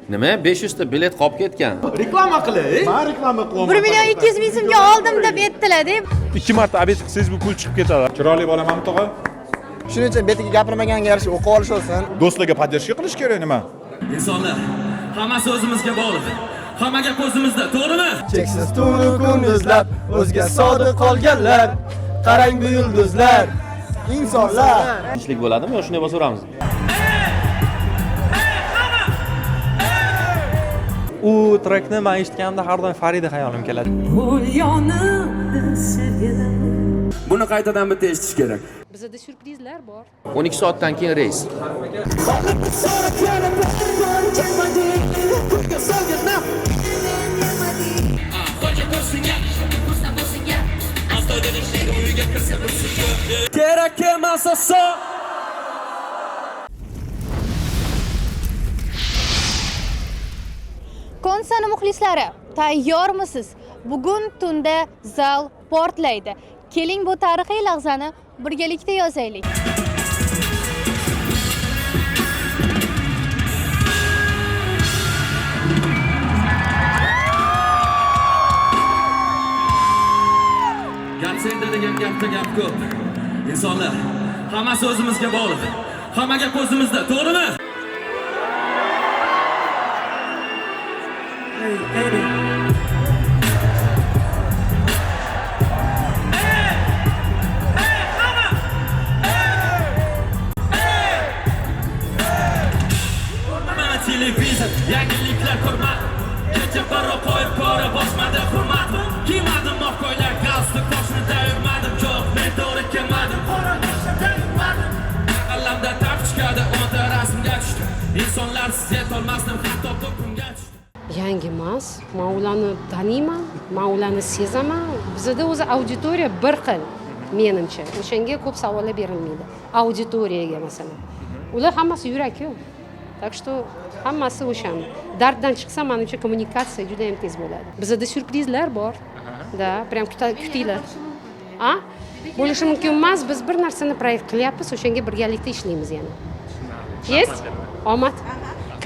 Nima? 500 ta bilet qolib ketgan. Reklama qilay. Men reklama qilaman. 1 million 200 ming so'mga oldim deb aytdilar deb. 2 marta obed qilsangiz bu pul chiqib ketadi. Chiroyli bolaman tog'a. Shuning uchun betiga gapirmaganga yarasha o'qib olish olsin. Do'stlarga podдержка qilish kerak nima? insonlar hammasi o'zimizga bog'liq. Hamma gap o'zimizda, to'g'rimi? Cheksiz tunu kunduzlab o'zga sodiq qolganlar. Qarang bu yulduzlar. Insonlar. Tinchlik bo'ladimi yo shunday bo'lsa so'ramiz? U trekni men eshitganimda har doim Farida xayolim keladi. Buni qaytadan bitta eshitish kerak. Bizda syurprizlar bor. 12 soatdan keyin reys. Kerak emas aso. Konsert muxlislari, tayyormisiz? Bugun tunda zal portlaydi. Keling bu tarixiy lahzani birgalikda yozaylik. Gap senda degan gapda gap ko'p. Insonlar hammasi o'zimizga bog'liq. Hamma gap o'zimizda, to'g'rimi? Televizor, yangiliklar ko'rma. Kecha barro qo'yib pora bosmadi hurmat. Kiymadim oq ko'ylak, galstuk boshni tayyormadim. Yo'q, men to'g'ri kelmadim. Qora boshda yurmadim. Qallamda tap chiqadi, o'nta rasmga tushdim. Insonlar siz yetolmasdim, hatto to'pimga tushdim. Yangi emas, men ularni taniyman, men ularni sezaman. Bizda o'zi auditoriya bir xil, menimcha. O'shanga ko'p savollar berilmaydi. Auditoriyaga masalan. Ular hammasi yurak-ku. Так что hammasi o'shani. Darddan chiqsa, menimcha kommunikatsiya juda ham tez bo'ladi. Bizda syurprizlar bor. Da, prям kutinglar. A? Bo'lishi mumkin emas, biz bir narsani proyekt qilyapmiz, o'shanga birgalikda ishlaymiz yana. Есть? Omad.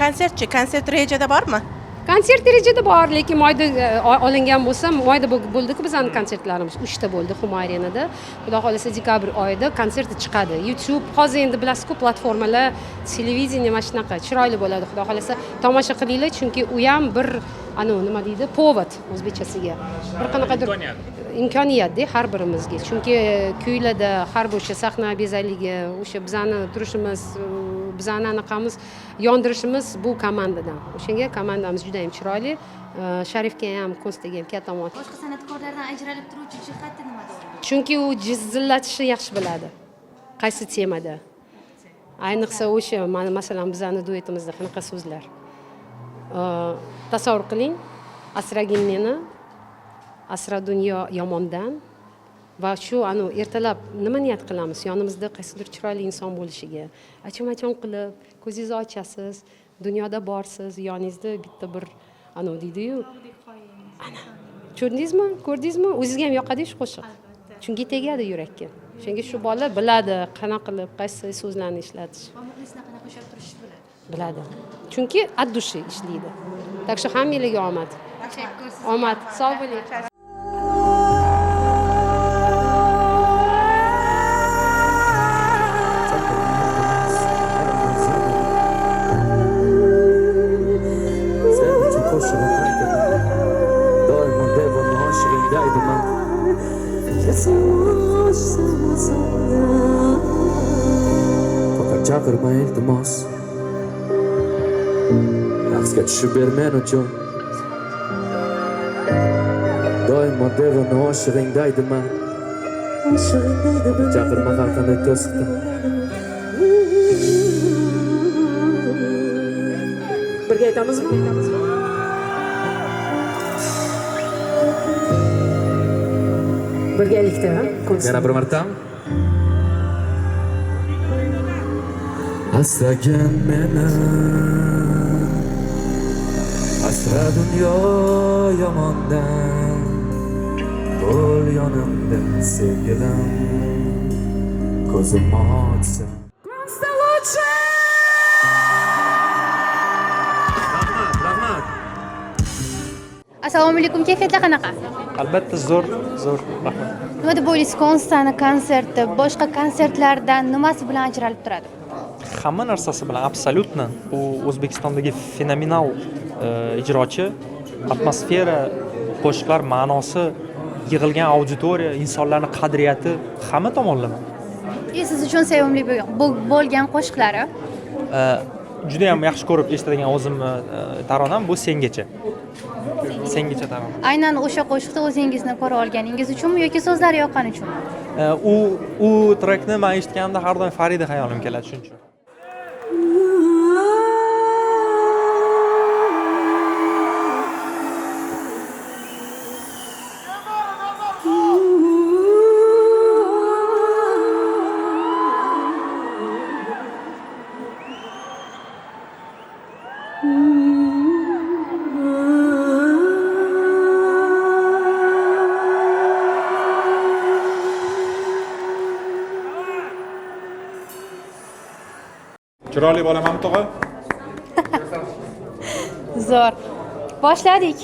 Konsertchi, konsert rejada bormi? Konsert rejada bor, lekin moyda olingan bo'lsa, moyda bo'ldi-ku bizning konsertlarimiz 3 ta bo'ldi Xumo-arenada. Xudo xolasa dekabr oyida konserti chiqadi. YouTube, hozir endi bilasizku platformalar, televideniya mana shunaqa chiroyli bo'ladi. Xudo xolasa tomosha qilinglar, chunki u ham bir nima deydi, povod o'zbekchasiga. Bir qanaqadir imkoniyatda har birimizga. Chunki kuylarda har bir o'sha sahna bezaligi, o'sha bizani turishimiz, bizani anaqamiz yondirishimiz bu komandadan. O'shanga komandamiz juda ham chiroyli. Sharifga ham, Konstaga ham katta omad. Boshqa san'atkorlardan ajralib turuvchi jihati nimada? Chunki u jizillatishni yaxshi biladi. Qaysi temada? Ayniqsa o'sha, masalan, bizani duetimizda qanaqa so'zlar. Tasavvur qiling, asragin meni, asra dunyo yomondan va shu ertalab nima niyat qilamiz? Yonimizda qaysidir chiroyli inson bo'lishiga. Acham-acham qilib, ko'zingizni ochasiz, dunyoda borsiz, yoningizda bitta bir deydi-yu. Ana. Ko'rdingizmi? Ko'rdingizmi? O'zingizga ham yoqadi shu qo'shiq. Chunki tegadi yurakka. Shunga shu bola biladi, qanaqa qilib, qaysi so'zlarni ishlatish. Muxlislar qanaqa qo'shib turishni biladi. Biladi. Chunki от души ishlaydi. Так что hammangizga omad. Tashakkur. Omad, sog' bo'ling. Fakat chaqirma iltimos. Raqsga tushib ber men uchun. Doimo devona oshig'ingda aytaman. Chaqirma har qanday to'siqda. Birga aytamizmi? Birgalikda, Yana bir marta. Asragin meni, asra dunyo yomondan. Bo'l yonimda sevgilim, ko'zim ochsa. Assalomu alaykum, kayfiyatlar qanaqa? Albatta zo'r, zo'r. Rahmat. Nima deb o'ylaysiz, konsertni konserti boshqa konsertlardan nimasi bilan ajralib turadi? Hamma narsasi bilan absolyutno. Bu O'zbekistondagi fenomenal ijrochi, atmosfera, qo'shiqlar ma'nosi, yig'ilgan auditoriya, insonlarning qadriyati hamma tomonlama. Siz uchun sevimli bo'lgan qo'shiqlari? Juda ham yaxshi ko'rib eshitadigan o'zimni taronam bu sengacha. Sengacha taronam. Aynan o'sha qo'shiqda o'zingizni ko'ra olganingiz uchunmi yoki so'zlari yoqqani uchunmi? U trekni men eshitganimda har doim Farida xayolim keladi, shuning uchun. Chiroyli bo'laman tog'a. Zo'r. Boshladik.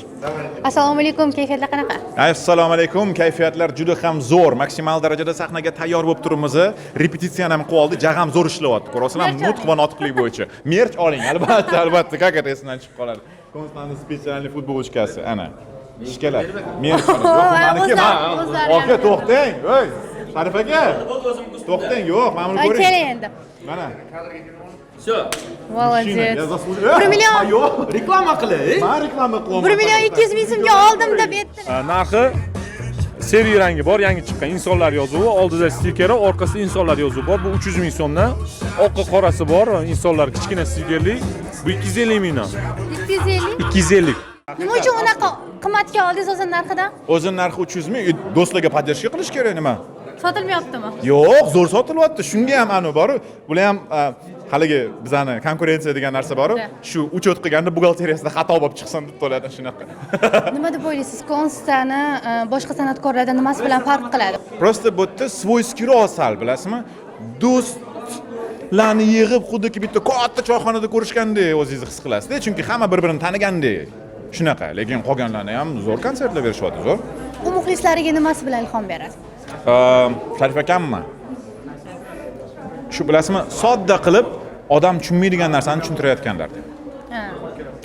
Assalomu alaykum, kayfiyatlar qanaqa? Assalomu alaykum. Kayfiyatlar juda ham zo'r. Maksimal darajada sahnaga tayyor bo'lib turibmiz. Repetitsiyani ham qilib oldik. Jag'am zo'r ishlayapti. Ko'rasizlar, nutq va notiqlik bo'yicha. Merch oling, albatta, albatta. Как это esdan chiqib qoladi. Konstantin specialniy futbolchkasi, ana. Ishkalar. Merch oling. Yo'q, meniki. Aka, to'xtang. Voy, Sharif aka. To'xtang, yo'q, men buni ko'ring. Keling endi. Mana. Всё. Молодец. 1 million. Yo'q, Reklama qilay. men reklama qilaman. 1 million 200 ming so'mga oldim deb aytdi. Narxi seri rangi bor, yangi chiqqan insonlar yozuvi, oldida stikeri, orqasida insonlar yozuvi bor. Bu 300 ming so'mdan. Oqi qorasi bor, insonlar kichkina stikerli. Bu 250 mingdan. 250. 250. Nima uchun unaqa qimmatga oldingiz o'zini narxidan? O'zini narxi 300 ming. Do'stlarga podдержка qilish kerak nima? Sotilmayaptimi? Yo'q, zo'r sotilyapti. Shunga ham anu bor. Bular ham haligi bizani konkurensiya degan narsa bor. Shu uchot qilganda buxgalteriyasida xato bo'lib chiqsin deb to'ladi shunaqa. Nima deb o'ylaysiz? Konsertni boshqa san'atkorlardan nimasi bilan farq qiladi? Просто bu yerda svoyskiy asal, bilasizmi? Do'stlarni yig'ib xuddiki bitta katta choyxonada ko'rishgandek o'zingizni his qilasizda, chunki hamma bir-birini tanigandek. Shunaqa, lekin qolganlarni ham zo'r konsertlar berishyapti, zo'r. U muxlislariga nimasi bilan ilhom beradi? Sharif akammi? Shu bilasizmi, sodda qilib odam tushunmaydigan narsani tushuntirayotganlar. Ha.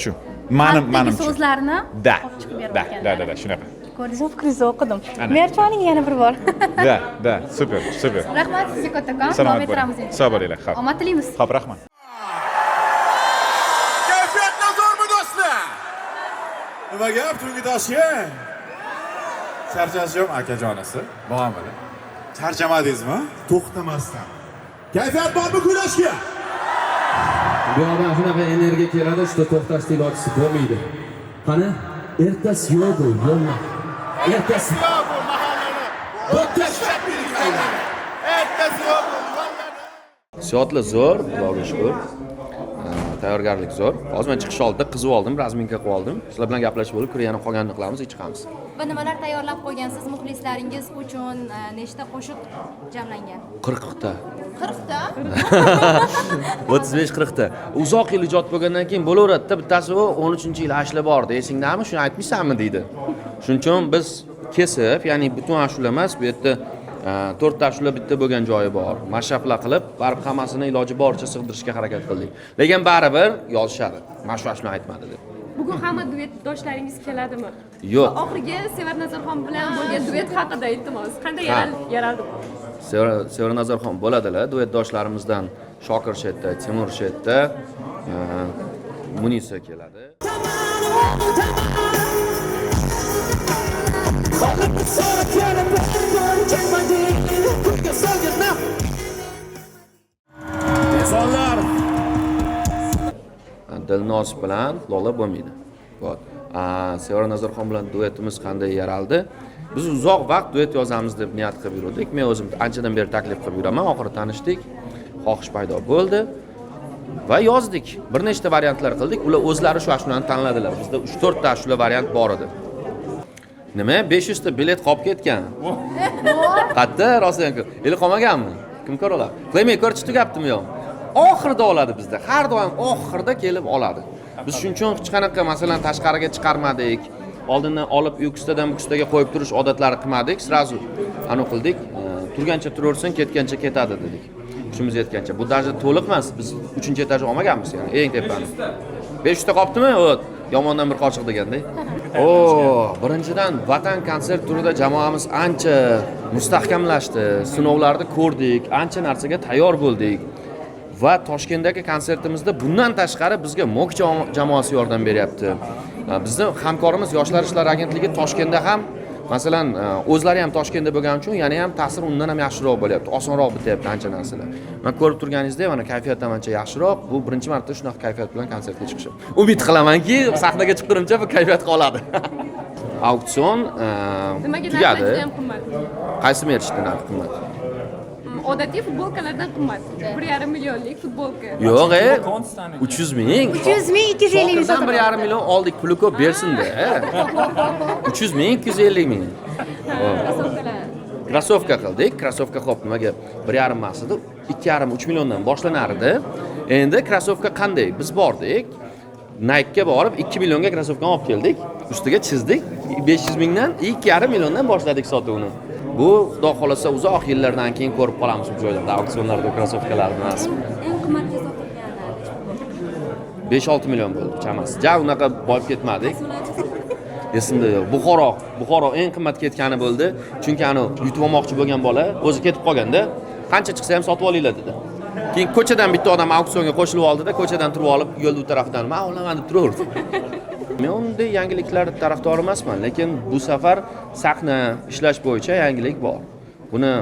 Shu. Mening so'zlarni da, olib chiqib da, berayotganlar. da, shunaqa. Ko'rdingizmi, fikringizni o'qidim. Ana. Merch oling yana bir bor. Da, super, super. Rahmat sizga kattakon. Salomat Davom ettiramiz bo'ling. endi. Sog' bo'linglar, xo'p. Omad tilaymiz. Xo'p, rahmat. Kayfiyatlar zo'rmi do'stlar? Nima gap tungi Toshkent? Charchashim akajonisi, muomala. Charchamadingizmi? To'xtamasdan. Kayfiyat bormi kuylashga? Bu odam shunaqa energiya keladi, что to'xtashni ilojisi bo'lmaydi. Qani, ertasi yo'q, yo'lma. Ertasi yo'q bu mahallani. To'xtashib berishadi. Ertasi yo'q bu mahallani. Hissiyotlar zo'r, Xudoga shukr. Tayyorgarlik zo'r. Hozir men chiqish oldida qizib oldim, razminka qilib oldim. Sizlar bilan gaplashib bo'lib, yana qolganini qilamiz, chiqamiz. Va nimalar tayyorlab qo'ygansiz muxlislaringiz uchun? Nechta qo'shiq jamlangan? 40 ta. 40 ta? 35-40 ta. Uzoq yil ijod bo'lgandan keyin bo'laveradi-da, bittasi u 13-yil ashulla bordi. Esingdami? Shuni aytmaysanmi deydi. Shuning uchun biz kesib, ya'ni butun ashula emas, bu yerda 4 ta ashula bitta bo'lgan joyi bor. Mashaplar qilib, baribir hammasini iloji boricha sig'dirishga harakat qildik. Lekin baribir yozishadi. Mana shu ashula aytmadi deb. Bugun hamma duet doshlaringiz keladimi? Yo'q. Oxirgi Sevar Nazarxon bilan bo'lgan duet haqida aytdingiz. Qanday yaraldi? Sevara Nazarxon bo'ladilar. Duetdoshlarimizdan Shokir Shetda, Timur Shetda, Munisa keladi. Insonlar Dilnoz bilan Lola bo'lmaydi. Bor. Sevara Nazarxon bilan duetimiz qanday yaraldi? Biz uzoq vaqt duet yozamiz deb niyat qilib yurdik. Men o'zim anchadan beri taklif qilib yuraman. Oxiri tanishdik. Xohish paydo bo'ldi va yozdik. Bir nechta variantlar qildik. Ular o'zlari shu ashulani tanladilar. Bizda 3-4 ta ashula variant bor edi. Nima? 500 ta bilet qolib ketgan. Qatta, rostdan-ku. Eli qolmaganmi? Kim ko'radi? Qiymay ko'rchi tugabdimi yo'q? Oxirida oladi bizda. Har doim oxirida kelib oladi. Biz shuning uchun hech qanaqa masalan tashqariga chiqarmadik. oldindan olib ustidan bu ustiga qo'yib turish odatlari qilmadik. Srazu anu qildik. Turgancha turaversin, ketgancha ketadi dedik. Kuchimiz yetgancha. Bu даже to'liq emas. Biz 3-etaj olmaganmiz yani, eng tepani. 5 ta qopdimi? O't. Yomondan bir qochiq deganda. Birinchidan Vatan konsert turida jamoamiz ancha mustahkamlashdi. Sinovlarni ko'rdik, ancha narsaga tayyor bo'ldik. Va Toshkentdagi konsertimizda bundan tashqari bizga MOK jamoasi yordam beryapti. Bizning hamkorimiz Yoshlar ishlari agentligi Toshkentda ham, masalan, o'zlari ham Toshkentda bo'lgani uchun yana ham ta'sir undan ham yaxshiroq bo'lyapti, osonroq bityapti ancha narsalar. Men ko'rib turganingizdek, mana kayfiyat ham ancha yaxshiroq. Bu birinchi marta shunaqa kayfiyat bilan konsertga chiqishim. Umid qilamanki, sahnaga chiqqanimcha bu kayfiyat qoladi. Auksion tugadi. Qaysi merchdan qimmat? Odatiy futbolkalardan qimmat. 1,5 millionlik futbolka. Yo'q, 300 ming. 300 ming, 250 ming sotib. 1,5 million oldik, puli ko'p bersin-da. 300 ming, 250 ming. Krossovka qildik. Krossovka xo'p, nimaga 1,5 emas edi, 2,5-3 milliondan boshlanar edi. Endi krossovka qanday? Biz bordik. Nike'ga borib 2 millionga krossovkani olib keldik. Ustiga chizdik. 500 mingdan 2,5 milliondan boshladik sotuvni. Bu xudo xolasa uzoq yillardan keyin ko'rib qolamiz bu joylarda, auksionlarda krossovkalarni emas. Eng qimmatga sotilganlar 5-6 million bo'ldi chamasi. Ja, unaqa boyib ketmadik. Esimda yo'q. Buxoro eng qimmat ketgani bo'ldi. Chunki ani yutib olmoqchi bo'lgan bola o'zi ketib qolganda, qancha chiqsa ham sotib olinglar dedi. Keyin ko'chadan bitta odam auksionga qo'shilib oldi-da, ko'chadan turib olib, yo'lning u tarafdan men olaman deb turaverdi. Men unday yangiliklar tarafdori emasman, lekin bu safar sahna ishlash bo'yicha yangilik bor. Buni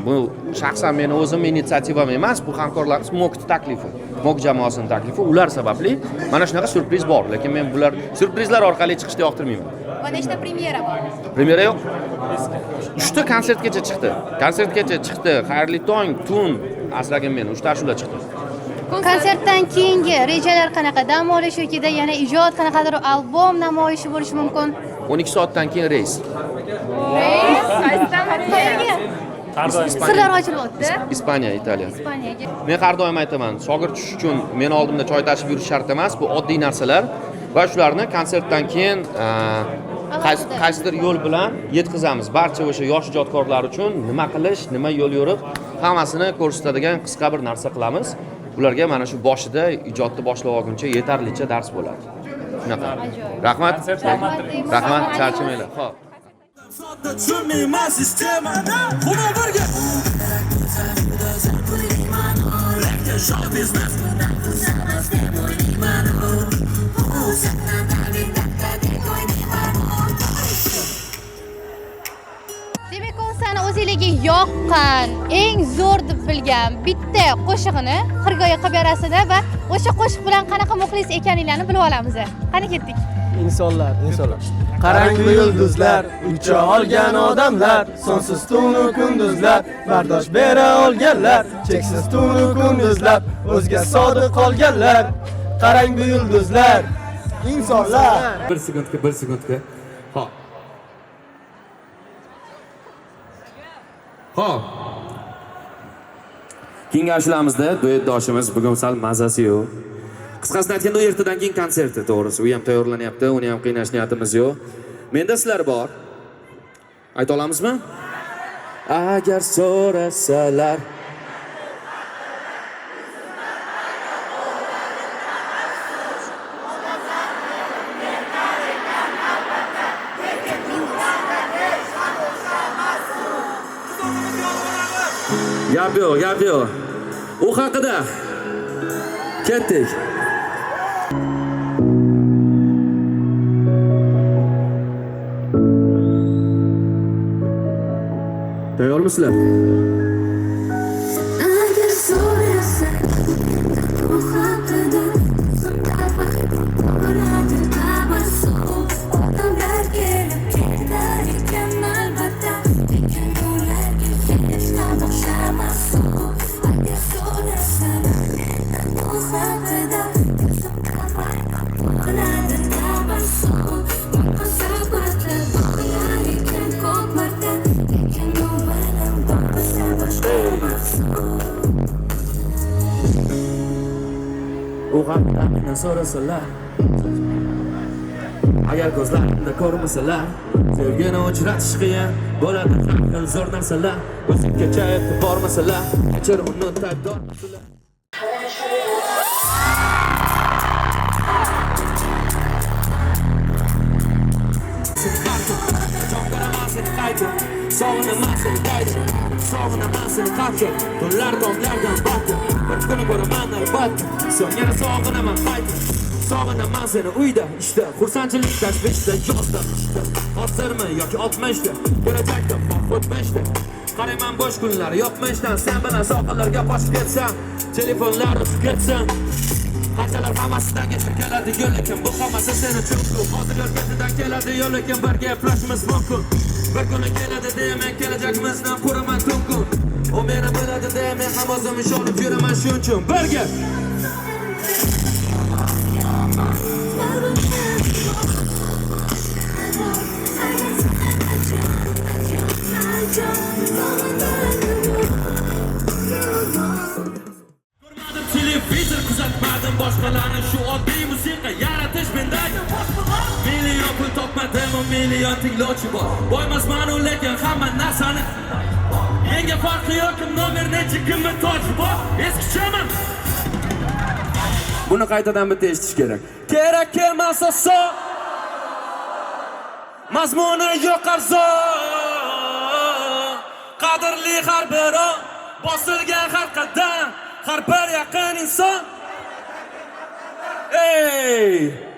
bu shaxsan meni o'zim initsiyativam emas, bu hamkorlarimiz MOK taklifi, MOK jamoasining taklifi. Ular sababli mana shunaqa surpriz bor, lekin men bular surprizlar orqali chiqishni yoqtirmayman. Va nechta premyera bor? Premyera yo'q. 3 ta konsertgacha chiqdi. Konsertgacha chiqdi. Xayrli tong, tun asragim meni 3 ta ashular chiqdi. Konsertdan keyingi rejalar qanaqa? Dam olish yokida yana ijod qanaqadir albom namoyishi bo'lishi mumkin? 12 soatdan keyin reys. Qayerga? Sirlar ochilyapti. Ispaniya, Italiya. Ispaniyaga. Men har doim aytaman, shogird tushish uchun men oldimda choy tashib yurish shart emas, bu oddiy narsalar va shularni konsertdan keyin qaysidir yo'l bilan yetkazamiz. Barcha o'sha yosh ijodkorlar uchun nima qilish, nima yo'l yo'riq, hammasini ko'rsatadigan qisqa bir narsa qilamiz. Ularga mana shu boshida ijodni boshlab olguncha yetarlicha dars bo'ladi. Shunaqa. Rahmat. Rahmat, charchamanglar. Xo'p. Tushunmayman sistemani. Buni birga. Demak, konsani o'zingizga yoqqan, eng zo'r deb bilgan bitta qo'shig'ini xirgoyi qilib berasizda va o'sha qo'shiq bilan qanaqa muxlis ekaninglarni bilib olamiz. Qani ketdik. insonlar. Qarang bu yulduzlar, ucha olgan odamlar, sonsiz tunu kunduzlar, bardosh bera olganlar, cheksiz tunu kunduzlar, o'zga sodiq qolganlar. Qarang bu yulduzlar, insonlar. Bir sekundga. Xo'p. Keyingi ashulamizda duetdoshimiz bugun sal mazasi yo'q. Qisqasini aytganda, ertadan keyin konserti, to'g'risi. U ham tayyorlanyapti, uni ham qiynash niyatimiz yo'q. Menda sizlar bor. Ayta olamizmi? Agar so'rasalar Gap yo'q. U haqida ketdik. Tayyormisizlar? U haqida mendan so'rasalar, agar ko'zlarimda ko'rmasalar sevgini o'chiratish qiyin bo'ladi har xil zo'r narsalar o'zimga chayib bormasalar kechir uni taybdormasalar sog'inaman seni qayta sog'inaman seni qattiq tunlar tonglardan battir bir kuni ko'raman albatta so'ng yana sog'inaman qayta sog'inaman seni uyda ishda xursandchilik tashvishda yozda qishda hozirmi yoki 60da kelajakda o'tmishda qarayman bo'sh kunlar yo'qmishdan sen bilan sohillarga qochib ketsam telefonlar o'chib ketsin qanchalar hammasidan kechib keladi yo'l lekin bu hammasi seni uchun hozir yo'lkasidan keladi yo'l lekin birga eplashimiz mumkin bir kuni keladi deya men kelajakimizdan quraman tun kun u meni biladi deya men ham o'zim ish olib yuraman shuning uchun birga ko'rmadim televizor kuzatmadim boshqalarni shu oddiy musiqa yaratish mendagi million pul topmadim million tinglovchi bor boymasmanu lekin hamma narsani menga farqi yo'q kim nomer necha kimni toji bor eskichaman buni qaytadan bitta eshitish kerak emas oson mazmuni yo'q arzon qadrli har bir on bosilgan har qadam har bir yaqin inson ey